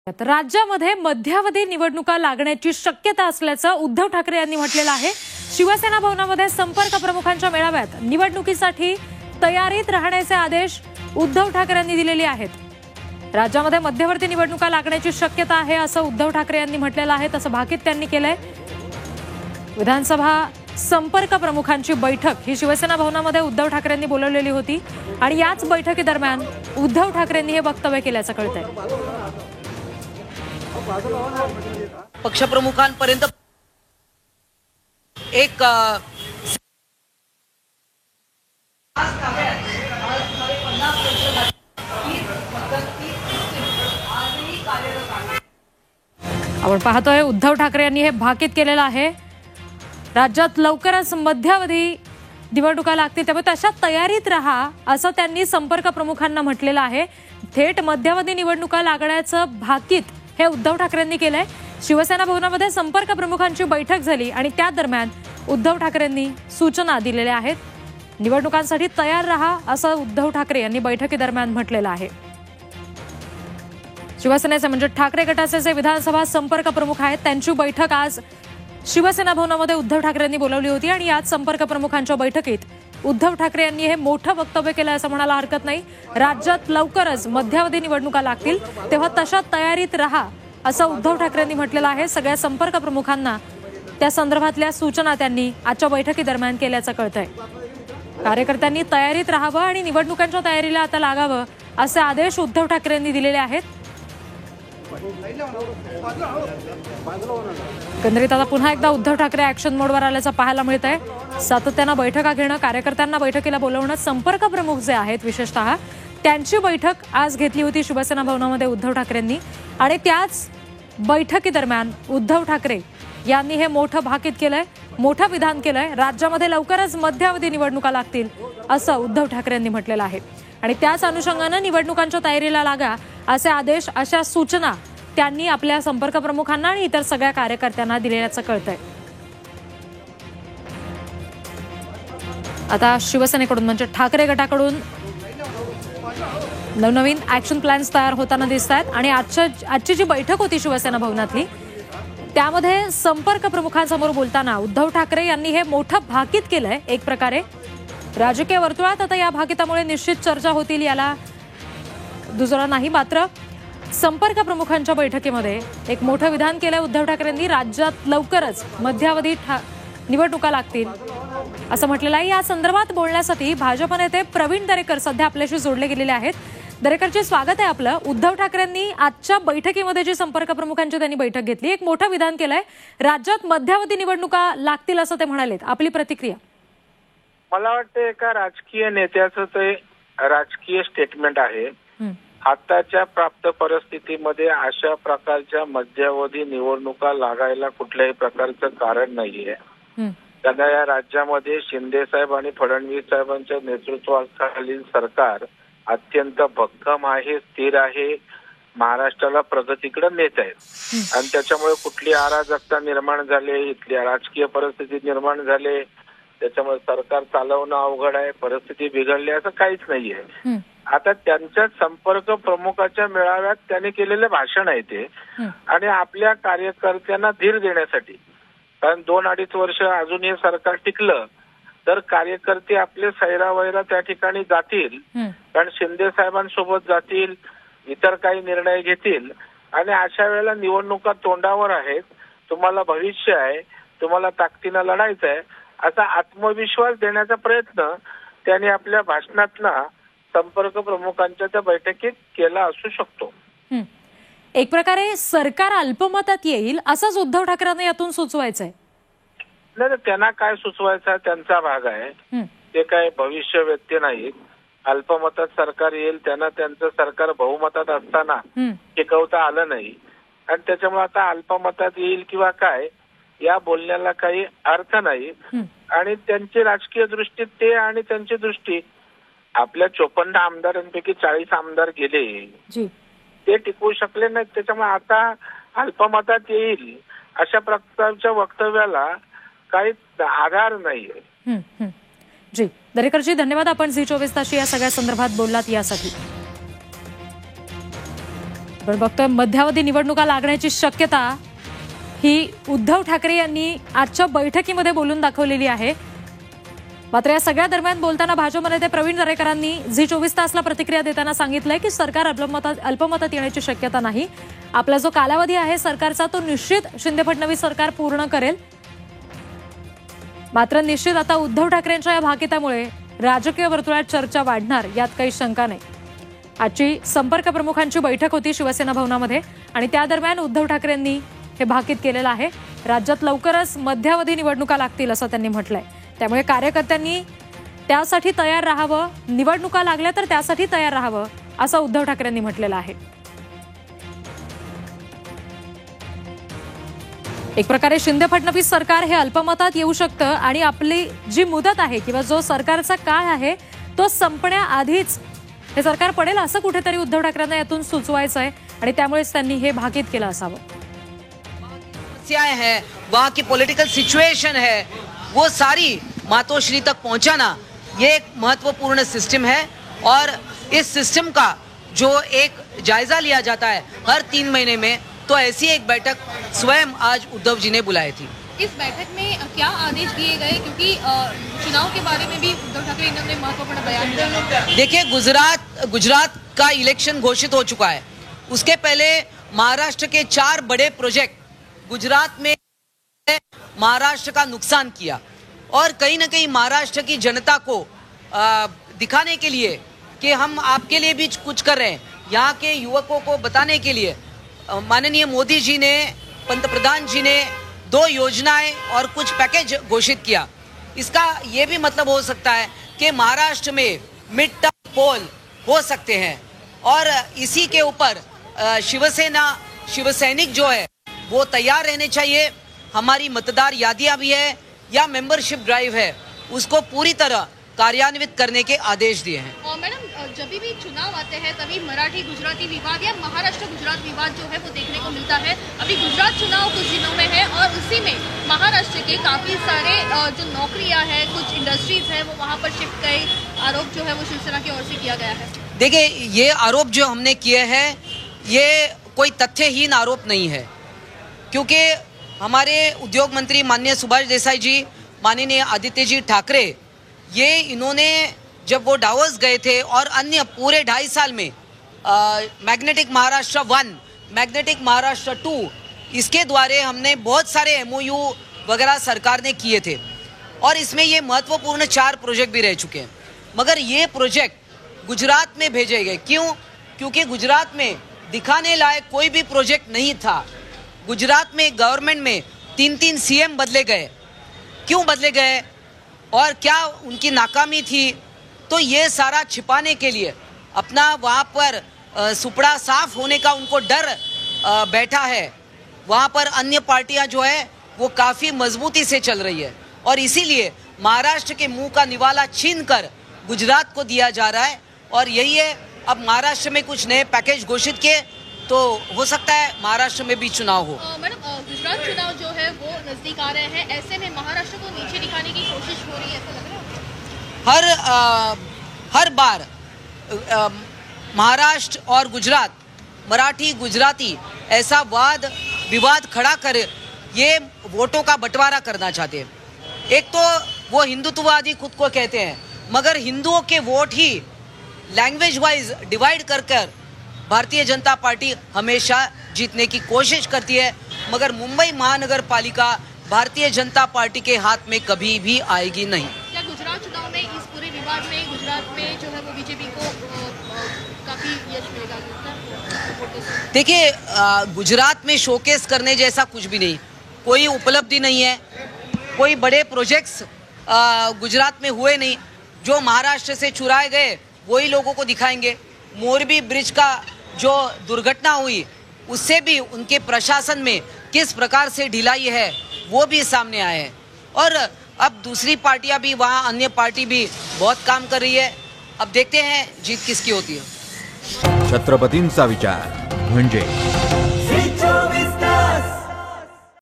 राज्यामध्ये मध्यावधी निवडणुका लागण्याची शक्यता असल्याचं उद्धव ठाकरे यांनी म्हटलेलं आहे। शिवसेना भवनामध्ये संपर्क प्रमुखांच्या मेळाव्यात निवडणुकीसाठी तयारीत राहण्याचे आदेश उद्धव ठाकरे यांनी दिलेले आहेत। राज्यामध्ये मध्यवर्ती निवडणुका लागण्याची शक्यता आहे असं उद्धव ठाकरे यांनी म्हटलेलं आहे, तसं भाकीत त्यांनी केलंय। विधानसभा संपर्क प्रमुखांची बैठक ही शिवसेना भवनामध्ये उद्धव ठाकरे यांनी बोलवलेली होती आणि याच बैठकीदरम्यान उद्धव ठाकरेंनी हे वक्तव्य केल्याचं कळतंय। पक्षप्रमुखांपर्यंत एक आपण पाहतोय उद्धव ठाकरे यांनी हे भाकीत केलेलं आहे। राज्यात लवकरच मध्यावधी निवडणुका लागतील, त्यामुळे तशा तयारीत राहा असं त्यांनी संपर्क प्रमुखांना म्हटलेलं आहे। थेट मध्यावधी निवडणुका लागण्याचं भाकीत हे उद्धव ठाकरेंनी केलंय। शिवसेना भवनामध्ये संपर्क प्रमुखांची बैठक झाली आणि त्या दरम्यान उद्धव ठाकरेंनी सूचना दिलेल्या आहेत। निवडणुकांसाठी तयार राहा असं उद्धव ठाकरे यांनी बैठकीदरम्यान म्हटलेलं आहे। शिवसेनेचे म्हणजे ठाकरे गटाचे जे विधानसभा संपर्क प्रमुख आहेत त्यांची बैठक आज शिवसेना भवनामध्ये उद्धव ठाकरेंनी बोलावली होती आणि याच संपर्क प्रमुखांच्या बैठकीत उद्धव ठाकरे यांनी हे मोठं वक्तव्य केलं असं म्हणायला हरकत नाही। राज्यात लवकरच मध्यावधी निवडणुका लागतील तेव्हा तशा तयारीत राहा असं उद्धव ठाकरेंनी म्हटलेलं आहे। सगळ्या संपर्क प्रमुखांना त्या संदर्भातल्या सूचना त्यांनी आजच्या बैठकीदरम्यान केल्याचं कळतंय। कार्यकर्त्यांनी तयारीत राहावं आणि निवडणुकांच्या तयारीला आता लागावं असे आदेश उद्धव ठाकरेंनी दिलेले आहेत। एकंदरीत आता पुन्हा एकदा उद्धव ठाकरे ऍक्शन मोडवर आल्याचं पाहायला मिळत आहे। सातत्यानं बैठका घेणं, कार्यकर्त्यांना बैठकीला बोलवणं, संपर्क प्रमुख जे आहेत विशेषतः त्यांची बैठक आज घेतली होती शिवसेना भवनामध्ये उद्धव ठाकरेंनी आणि त्याच बैठकीदरम्यान उद्धव ठाकरे यांनी हे मोठं भाकीत केलंय, मोठं विधान केलंय। राज्यामध्ये लवकरच मध्यावधी निवडणुका लागतील असं उद्धव ठाकरे यांनी म्हटलेलं आहे आणि त्याच अनुषंगानं निवडणुकांच्या तयारीला लागा असे आदेश, अशा सूचना त्यांनी आपल्या संपर्क प्रमुखांना आणि इतर सगळ्या कार्यकर्त्यांना दिल्याचं कळतंय। आता शिवसेनेकडून म्हणजे ठाकरे गटाकडून नवनवीन ऍक्शन प्लॅन्स तयार होताना दिसत आहेत आणि आजची जी बैठक होती शिवसेना भवनातली त्यामध्ये संपर्क प्रमुखांसमोर बोलताना उद्धव ठाकरे यांनी हे मोठं भाकीत केलंय। एक प्रकारे राजकीय वर्तुळात आता या भाकितामुळे निश्चित चर्चा होतील याला दुसरा नाही, मात्र संपर्क प्रमुखांच्या बैठकीमध्ये एक मोठं विधान केलंय उद्धव ठाकरेंनी। राज्यात लवकरच मध्यावधी निवडणुका लागतील असं म्हटलेलं आहे। या संदर्भात बोलण्यासाठी भाजप नेते प्रवीण दरेकर सध्या आपल्याशी जोडले गेलेले आहेत। दरेकरचे स्वागत आहे आपलं। उद्धव ठाकरेंनी आजच्या बैठकीमध्ये जी संपर्क प्रमुखांची त्यांनी बैठक घेतली, एक मोठं विधान केलंय, राज्यात मध्यावधी निवडणुका लागतील असं ते म्हणालेत। आपली प्रतिक्रिया? मला वाटतं एका राजकीय नेत्याचं ते राजकीय स्टेटमेंट आहे। आताच्या प्राप्त परिस्थितीमध्ये अशा प्रकारच्या मध्यावधी निवडणुका लागायला कुठल्याही प्रकारचं कारण नाहीये। त्यांना या राज्यामध्ये शिंदे साहेब आणि फडणवीस साहेबांच्या नेतृत्वाखालील सरकार अत्यंत भक्कम आहे, स्थिर आहे, महाराष्ट्राला प्रगतीकडे नेत आहेत आणि त्याच्यामुळे कुठली अराजकता निर्माण झाली, इथल्या राजकीय परिस्थिती निर्माण झाले, त्याच्यामुळे सरकार चालवणं अवघड आहे, परिस्थिती बिघडली असं काहीच नाहीये। आता त्यांच्या संपर्क प्रमुखाच्या मेळाव्यात त्यांनी केलेले भाषण आहे ते आणि आपल्या कार्यकर्त्यांना धीर देण्यासाठी, कारण 2-2.5 वर्ष अजून हे सरकार टिकलं तर कार्यकर्ते आपले सैरावैरा त्या ठिकाणी जातील, कारण शिंदे साहेबांसोबत जातील, इतर काही निर्णय घेतील आणि अशा वेळेला निवडणुका तोंडावर आहेत, तुम्हाला भविष्य आहे, तुम्हाला ताकदीनं लढायचं आहे असा आत्मविश्वास देण्याचा प्रयत्न त्यांनी आपल्या भाषणातनं संपर्क प्रमुखांच्या त्या बैठकीत केला असू शकतो। एक प्रकारे सरकार अल्पमतात येईल असंच उद्धव ठाकरेंना यातून सुचवायचंय? नाही, त्यांना काय सुचवायचा त्यांचा भाग आहे, ते काय भविष्य व्यक्ती नाहीत। अल्पमतात सरकार येईल, त्यांना त्यांचं सरकार बहुमतात असताना टिकवता आलं नाही आणि त्याच्यामुळे आता अल्पमतात येईल किंवा काय या बोलण्याला काही अर्थ नाही आणि त्यांची राजकीय दृष्टी ते आणि त्यांची दृष्टी आपल्या 54 आमदारांपैकी 40 आमदार गेले, ते टिकवू शकले नाहीत, त्याच्यामुळे आता अल्पमतात येईल अशा प्रकारच्या वक्तव्याला काही आधार नाहीये। जी दरेकरजी, धन्यवाद। आपण झी 24 ताशी या सगळ्या संदर्भात बोललात यासाठी। पण बघतोय मध्यावधी निवडणुका लागण्याची शक्यता ही उद्धव ठाकरे यांनी आजच्या बैठकीमध्ये बोलून दाखवलेली आहे। मात्र या सगळ्या दरम्यान बोलताना भाजप नेते प्रवीण दरेकरांनी झी 24 तासला प्रतिक्रिया देताना सांगितलंय की सरकार अल्पमतात येण्याची शक्यता नाही। आपला जो कालावधी आहे सरकारचा तो निश्चित शिंदे फडणवीस सरकार पूर्ण करेल। मात्र निश्चित आता उद्धव ठाकरेंच्या या भाकितामुळे राजकीय वर्तुळात चर्चा वाढणार यात काही शंका नाही। आजची संपर्क प्रमुखांची बैठक होती शिवसेना भवनामध्ये आणि त्या दरम्यान उद्धव ठाकरेंनी हे भाकीत केलेलं आहे। राज्यात लवकरच मध्यावधी निवडणुका लागतील असं त्यांनी म्हटलंय। त्यामुळे कार्यकर्त्यांनी त्यासाठी तयार राहावं, निवडणुका लागल्या तर त्यासाठी तयार राहावं असं उद्धव ठाकरेंनी म्हटलेलं आहे। एक प्रकारे शिंदे फडणवीस सरकार हे अल्पमतात येऊ शकतं आणि आपली जी मुदत आहे किंवा जो सरकारचा काळ आहे तो संपण्याआधीच हे सरकार पडेल असं कुठेतरी उद्धव ठाकरेंना यातून सुचवायचं आहे आणि त्यामुळेच त्यांनी हे भाकीत केलं असावं। समस्याएं हैं, वहाँ की पॉलिटिकल सिचुएशन है, वो सारी मातोश्री तक पहुंचाना ये एक महत्वपूर्ण सिस्टम है और इस सिस्टम का जो एक जायजा लिया जाता है हर 3 महीने में, तो ऐसी एक बैठक स्वयं आज उद्धव जी ने बुलाई थी। इस बैठक में क्या आदेश दिए गए, क्योंकि चुनाव के बारे में भी उद्धव ठाकरे ने महत्वपूर्ण बयान दिया। देखिए, गुजरात का इलेक्शन घोषित हो चुका है। उसके पहले महाराष्ट्र के 4 बड़े प्रोजेक्ट गुजरात में महाराष्ट्र का नुकसान किया और कहीं ना कहीं महाराष्ट्र की जनता को दिखाने के लिए कि हम आपके लिए भी कुछ कर रहे हैं, यहाँ के युवकों को बताने के लिए माननीय मोदी जी ने, पंतप्रधान जी ने 2 योजनाएं और कुछ पैकेज घोषित किया। इसका ये भी मतलब हो सकता है कि महाराष्ट्र में मिड टर्म पोल हो सकते हैं और इसी के ऊपर शिवसैनिक जो है वो तैयार रहने चाहिए। हमारी मतदार यादियां भी है या मेंबरशिप ड्राइव है, उसको पूरी तरह कार्यान्वित करने के आदेश दिए हैं। मैडम, जब भी चुनाव आते हैं तभी मराठी गुजराती विवाद या महाराष्ट्र गुजरात विवाद जो है वो देखने को मिलता है। अभी गुजरात चुनाव कुछ दिनों में है और उसी में महाराष्ट्र के काफी सारे जो नौकरियां हैं, कुछ इंडस्ट्रीज हैं, वो वहाँ पर शिफ्ट गए, आरोप जो है वो शिवसेना की ओर से किया गया है। देखिए, ये आरोप जो हमने किए हैं ये कोई तथ्यहीन आरोप नहीं है, क्योंकि हमारे उद्योग मंत्री माननीय सुभाष देसाई जी, माननीय आदित्य जी ठाकरे, ये इन्होंने जब वो डावोस गए थे और अन्य पूरे 2.5 साल में मैग्नेटिक महाराष्ट्र 1, मैग्नेटिक महाराष्ट्र 2, इसके द्वारा हमने बहुत सारे MOU वगैरह सरकार ने किए थे और इसमें ये महत्वपूर्ण 4 प्रोजेक्ट भी रह चुके हैं। मगर ये प्रोजेक्ट गुजरात में भेजे गए, क्यों? क्योंकि गुजरात में दिखाने लायक कोई भी प्रोजेक्ट नहीं था। गुजरात में गवर्नमेंट में 3-3 CM बदले गए। क्यों बदले गए और क्या उनकी नाकामी थी? तो ये सारा छिपाने के लिए अपना वहाँ पर सुपड़ा साफ होने का उनको डर बैठा है। वहाँ पर अन्य पार्टियां जो है वो काफ़ी मजबूती से चल रही है और इसीलिए महाराष्ट्र के मुंह का निवाला छीनकर गुजरात को दिया जा रहा है और यही है। अब महाराष्ट्र में कुछ नए पैकेज घोषित किए तो हो सकता है महाराष्ट्र में भी चुनाव हो। मैडम, गुजरात चुनाव जो है वो नजदीक आ रहे हैं, ऐसे में महाराष्ट्र को नीचे दिखाने की कोशिश हो रही है, ऐसा लग रहा है? हर बार महाराष्ट्र और गुजरात, मराठी गुजराती ऐसा वाद विवाद खड़ा कर ये वोटों का बंटवारा करना चाहते हैं। एक तो वो हिंदुत्ववादी खुद को कहते हैं, मगर हिंदुओं के वोट ही लैंग्वेज वाइज डिवाइड कर भारतीय जनता पार्टी हमेशा जीतने की कोशिश करती है, मगर मुंबई महानगर पालिका भारतीय जनता पार्टी के हाथ में कभी भी आएगी नहीं। क्या गुजरात चुनाव में इस पूरे विवाद में गुजरात में जो है वो बीजेपी को काफी यश मिलेगा? देखिए, गुजरात में शोकेस करने जैसा कुछ भी नहीं, कोई उपलब्धि नहीं है, कोई बड़े प्रोजेक्ट्स गुजरात में हुए नहीं। जो महाराष्ट्र से चुराए गए वही लोगों को दिखाएंगे। मोरबी ब्रिज का जो दुर्घटना हुई उससे भी उनके प्रशासन में किस प्रकार से ढिलाई है वो भी सामने आए हैं और अब दूसरी पार्टियां भी, वहाँ अन्य पार्टी भी बहुत काम कर रही है। अब देखते हैं जीत किसकी होती है। छत्रपतींचा विचार म्हणजे